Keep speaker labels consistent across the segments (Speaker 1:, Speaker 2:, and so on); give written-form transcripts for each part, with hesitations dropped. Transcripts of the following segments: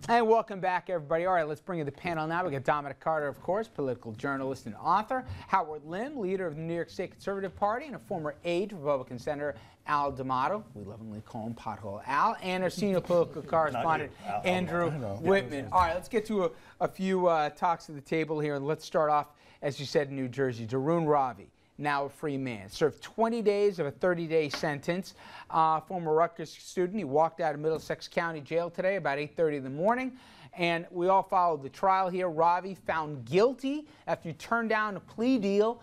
Speaker 1: And welcome back, everybody. All right, let's bring in the panel now. We got Dominic Carter, of course, political journalist and author. Howard Lim, leader of the New York State Conservative Party, and a former aide to Republican Senator Al D'Amato. We lovingly call him Pothole Al. And our senior political correspondent, Andrew Whitman. All right, let's get to a few talks at the table here. And let's start off, as you said, in New Jersey. Dharun Ravi, now a free man, served 20 days of a 30-day sentence. Former Rutgers student, he walked out of Middlesex County Jail today about 8:30 in the morning. And we all followed the trial here. Ravi found guilty after he turned down a plea deal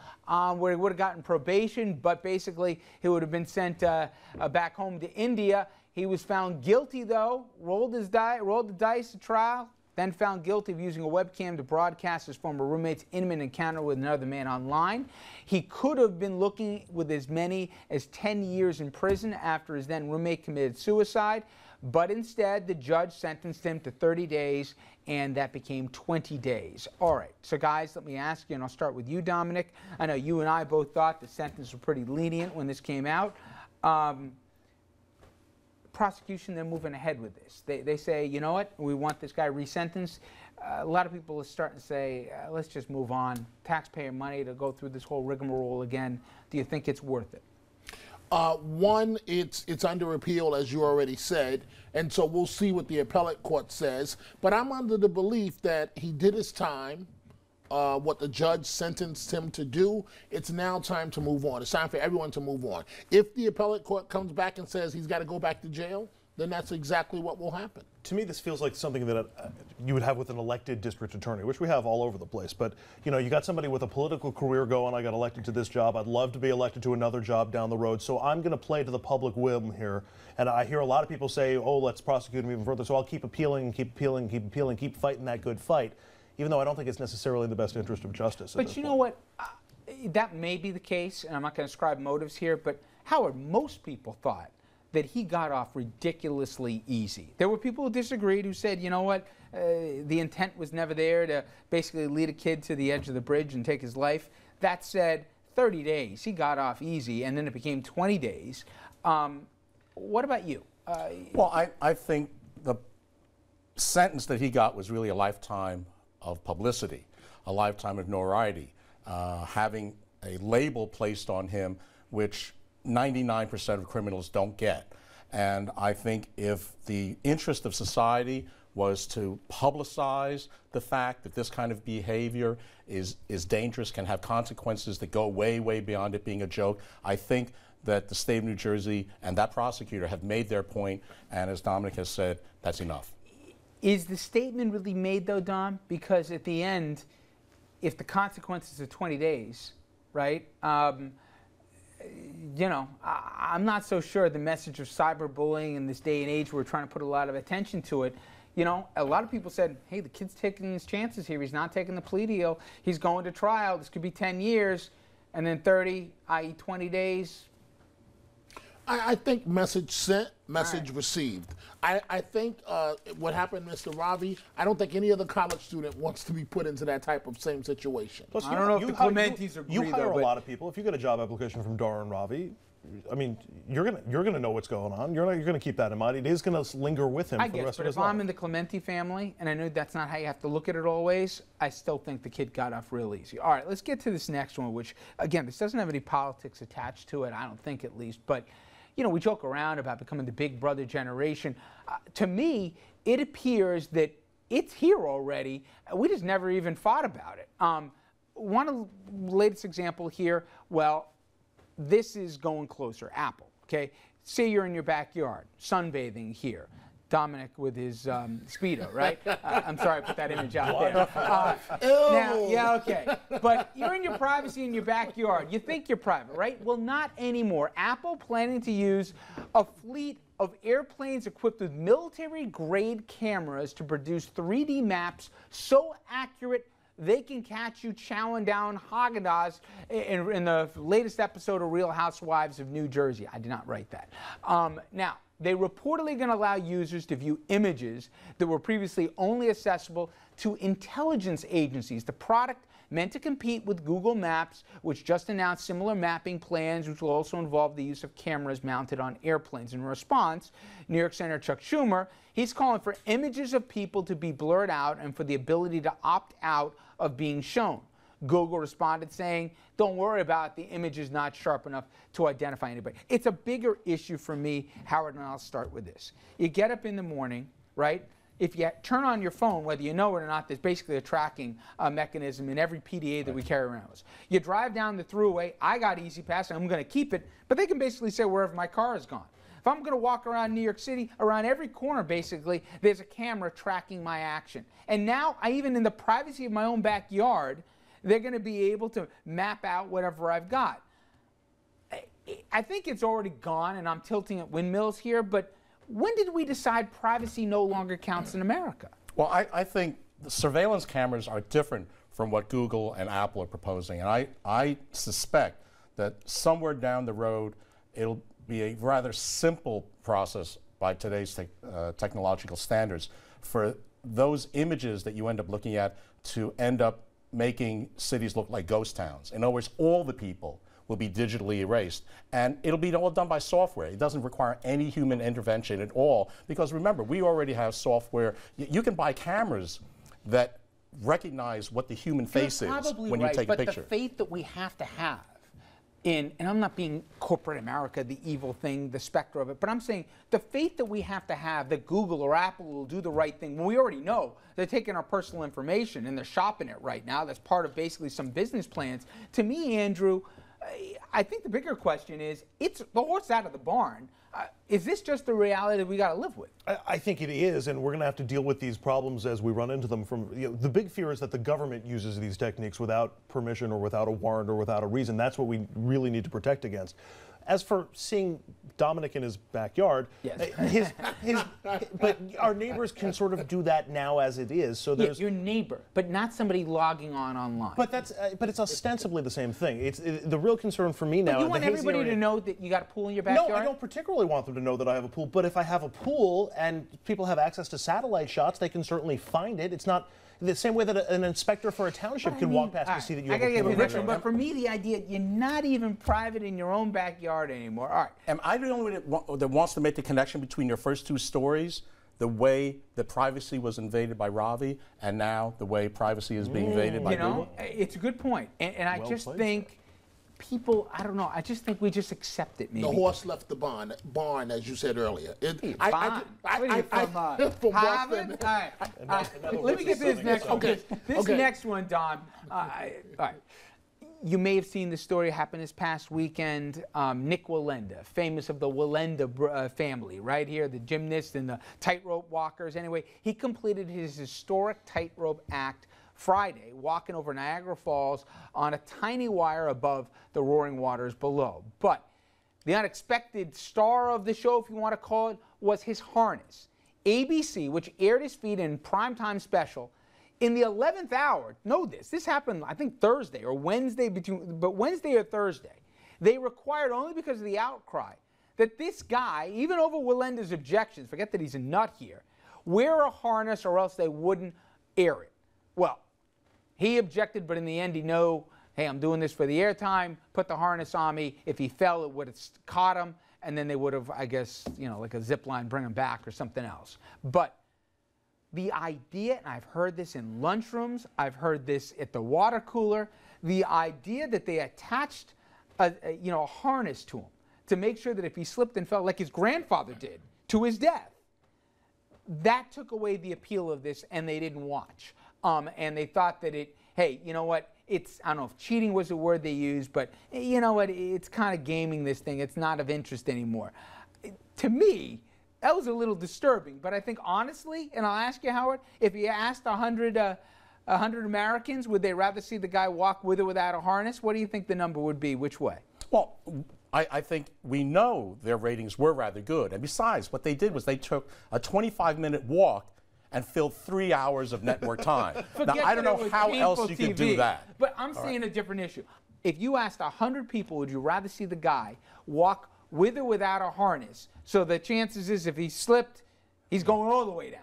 Speaker 1: where he would have gotten probation, but basically he would have been sent back home to India. He was found guilty, though, rolled the dice at trial, then found guilty of using a webcam to broadcast his former roommate's intimate encounter with another man online. He could have been looking with as many as 10 years in prison after his then roommate committed suicide, but instead the judge sentenced him to 30 days, and that became 20 days. All right, so guys, let me ask you, and I'll start with you, Dominic. I know you and I both thought the sentence was pretty lenient when this came out. Prosecution, they're moving ahead with this. They say, you know what, we want this guy resentenced. A lot of people are starting to say, let's just move on. Taxpayer money to go through this whole rigmarole again. Do you think it's worth it?
Speaker 2: One, it's under appeal, as you already said, and so we'll see what the appellate court says. But I'm under the belief that he did his time. What the judge sentenced him to do, it's now time to move on. It's time for everyone to move on. If the appellate court comes back and says he's got to go back to jail, then that's exactly what will happen.
Speaker 3: To me, this feels like something that you would have with an elected district attorney, which we have all over the place. But, you know, you got somebody with a political career going, I got elected to this job, I'd love to be elected to another job down the road, so I'm going to play to the public whim here. And I hear a lot of people say, oh, let's prosecute him even further, so I'll keep appealing and keep appealing and keep appealing, keep fighting that good fight, even though I don't think it's necessarily in the best interest of justice.
Speaker 1: But you know what? That may be the case, and I'm not going to ascribe motives here, but Howard, most people thought that he got off ridiculously easy. There were people who disagreed, who said, you know what, the intent was never there to basically lead a kid to the edge of the bridge and take his life. That said, 30 days, he got off easy, and then it became 20 days. What about you?
Speaker 4: Well, I think the sentence that he got was really a lifetime of publicity, a lifetime of notoriety, having a label placed on him, which 99% of criminals don't get. And I think if the interest of society was to publicize the fact that this kind of behavior is dangerous, can have consequences that go way, way beyond it being a joke, I think that the state of New Jersey and that prosecutor have made their point, and as Dominic has said, that's enough.
Speaker 1: Is the statement really made, though, Dom? Because at the end, if the consequences are 20 days, right, you know, I'm not so sure the message of cyberbullying in this day and age, we're trying to put a lot of attention to it. You know, a lot of people said, hey, the kid's taking his chances here. He's not taking the plea deal. He's going to trial. This could be 10 years, and then 30, i.e. 20 days.
Speaker 2: I think message sent, message received. I think what happened, Mr. Ravi, I don't think any other college student wants to be put into that type of same situation.
Speaker 3: Plus,
Speaker 1: I don't know if the Clementis agree,
Speaker 3: you hire
Speaker 1: though,
Speaker 3: a lot of people. If you get a job application from Dharun Ravi, I mean, you're gonna know what's going on. You're gonna keep that in mind. It is gonna linger with him for the rest of his life.
Speaker 1: But if I'm in the Clementi family, and I know that's not how you have to look at it always, I still think the kid got off real easy. All right, let's get to this next one, which, again, this doesn't have any politics attached to it, I don't think, at least, but you know, we joke around about becoming the big brother generation. To me, it appears that it's here already. We just never even thought about it. One of the latest example here, well, this is going closer, Apple, okay? Say you're in your backyard, sunbathing here. Dominic with his Speedo, right? I'm sorry I put that image out there. Now, yeah, okay. But you're in your privacy in your backyard. You think you're private, right? Well, not anymore. Apple planning to use a fleet of airplanes equipped with military-grade cameras to produce 3D maps so accurate they can catch you chowing down Haagen-Dazs in the latest episode of Real Housewives of New Jersey. I did not write that. Now, they're reportedly going to allow users to view images that were previously only accessible to intelligence agencies. The product meant to compete with Google Maps, which just announced similar mapping plans, which will also involve the use of cameras mounted on airplanes. In response, New York Senator Chuck Schumer, he's calling for images of people to be blurred out and for the ability to opt out of being shown. Google responded saying, don't worry about it, the image is not sharp enough to identify anybody. It's a bigger issue for me, Howard, and I'll start with this. You get up in the morning, right? If you turn on your phone, whether you know it or not, there's basically a tracking mechanism in every PDA that we carry around with us. You drive down the thruway, I got Easy Pass, and I'm going to keep it, but they can basically say wherever my car is gone. If I'm going to walk around New York City, around every corner, basically, there's a camera tracking my action. And now, even in the privacy of my own backyard, they're going to be able to map out whatever I've got. I think it's already gone, and I'm tilting at windmills here, but when did we decide privacy no longer counts in America?
Speaker 4: Well, I think the surveillance cameras are different from what Google and Apple are proposing, and I suspect that somewhere down the road, it'll be a rather simple process by today's technological standards for those images that you end up looking at to end up making cities look like ghost towns. In other words, all the people will be digitally erased, and it'll be all done by software. It doesn't require any human intervention at all, because remember, we already have software. You can buy cameras that recognize what the human face is when you take a picture.
Speaker 1: But the faith that we have to have in, and I'm not being corporate America, the evil thing, the specter of it, but I'm saying the faith that we have to have that Google or Apple will do the right thing when we already know they're taking our personal information and they're shopping it right now. That's part of basically some business plans. To me, Andrew, I think the bigger question is, it's the horse out of the barn. Is this just the reality that we got to live with?
Speaker 3: I think it is, and we're going to have to deal with these problems as we run into them. The big fear is that the government uses these techniques without permission or without a warrant or without a reason. That's what we really need to protect against. As for seeing Dominic in his backyard,
Speaker 1: yes.
Speaker 3: But our neighbors can sort of do that now as it is. So there's
Speaker 1: your neighbor, but not somebody logging on online.
Speaker 3: But it's ostensibly the same thing. The real concern for me now.
Speaker 1: But you want everybody to know that you got a pool in your backyard?
Speaker 3: No, I don't particularly want them to know that I have a pool. But if I have a pool and people have access to satellite shots, they can certainly find it. It's not the same way that an inspector for a township can walk past to see that you have a pool.
Speaker 1: But for me, the idea, you're not even private in your own backyard anymore. All right.
Speaker 4: Am I the only one that wants to make the connection between your first two stories, the way that privacy was invaded by Ravi, and now the way privacy is being invaded by Google?
Speaker 1: It's a good point. And I just think people, I don't know, I just think we just accept it, maybe.
Speaker 2: The horse left the barn, as you said earlier.
Speaker 1: From Harvard? All right. Let me get to this next one. This next one, Don. All right. You may have seen the story happen this past weekend. Nik Wallenda, famous of the Wallenda family, right here, the gymnast and the tightrope walkers. Anyway, he completed his historic tightrope act Friday, walking over Niagara Falls on a tiny wire above the roaring waters below. But the unexpected star of the show, if you want to call it, was his harness. ABC, which aired his feat in primetime special, in the 11th hour, know this happened, I think, Thursday or Wednesday, but Wednesday or Thursday, they required, only because of the outcry, that this guy, even over Wallenda's objections, forget that he's a nut here, wear a harness or else they wouldn't air it. Well, he objected, but in the end he knew, hey, I'm doing this for the airtime, put the harness on me. If he fell, it would have caught him, and then they would have, I guess, like a zip line, bring him back or something else. But the idea, and I've heard this in lunchrooms, I've heard this at the water cooler, the idea that they attached a harness to him to make sure that if he slipped and fell, like his grandfather did, to his death, that took away the appeal of this, and they didn't watch. And they thought that hey, you know what, I don't know if cheating was the word they used, but you know what, it's kind of gaming this thing. It's not of interest anymore. To me, that was a little disturbing, but I think honestly, and I'll ask you, Howard, if you asked 100 Americans, would they rather see the guy walk with or without a harness? What do you think the number would be? Which way?
Speaker 4: Well, I think we know their ratings were rather good. And besides, what they did was they took a 25-minute walk and filled 3 hours of network time. Now, I don't know how else you could do that.
Speaker 1: But I'm saying a different issue. If you asked 100 people, would you rather see the guy walk with or without a harness? So the chances is if he slipped, he's going all the way down.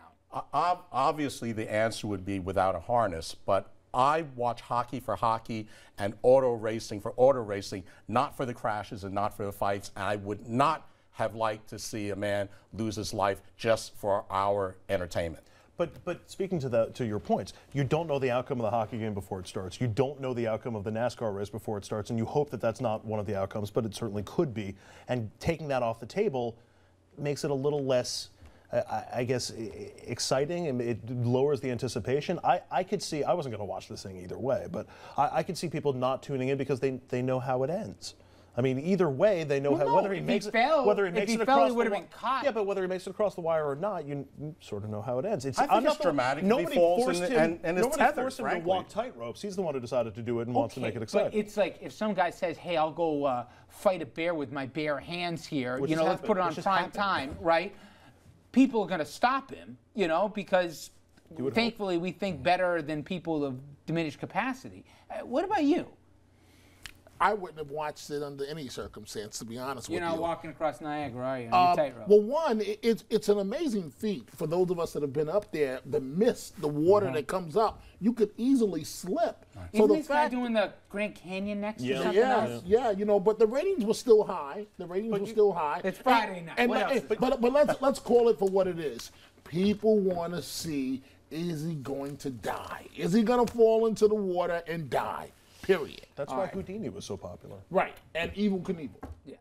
Speaker 4: Obviously, the answer would be without a harness, but I watch hockey for hockey and auto racing for auto racing, not for the crashes and not for the fights. And I would not have liked to see a man lose his life just for our entertainment.
Speaker 3: But speaking to your points, you don't know the outcome of the hockey game before it starts. You don't know the outcome of the NASCAR race before it starts, and you hope that that's not one of the outcomes, but it certainly could be. And taking that off the table makes it a little less, I guess, exciting, and it lowers the anticipation. I could see, I wasn't going to watch this thing either way, but I could see people not tuning in because they know how it ends. I mean, either way, they know whether he makes it across the wire. Yeah, but whether he makes it across the wire or not, you sort of know how it ends.
Speaker 4: I think it's dramatic. Nobody forced him, and
Speaker 3: nobody forced him to walk tight-ropes. He's the one who decided to do it and wants to make it exciting.
Speaker 1: But it's like if some guy says, "Hey, I'll go fight a bear with my bare hands here," let's put it on prime time, right? People are going to stop him, because thankfully we think better than people of diminished capacity. What about you?
Speaker 2: I wouldn't have watched it under any circumstance, to be honest with you.
Speaker 1: You're not walking across Niagara, are you? On your tightrope?
Speaker 2: Well, one, it's an amazing feat for those of us that have been up there. The mist, the water that comes up, you could easily slip.
Speaker 1: Isn't this guy doing the Grand Canyon next or something else?
Speaker 2: Yeah, but the ratings were still high.
Speaker 1: It's Friday night. What else?
Speaker 2: But let's call it for what it is. People want to see, is he going to die? Is he going to fall into the water and die? Period.
Speaker 3: That's why Houdini was so popular.
Speaker 2: Right, and Evel Knievel.
Speaker 1: Yes.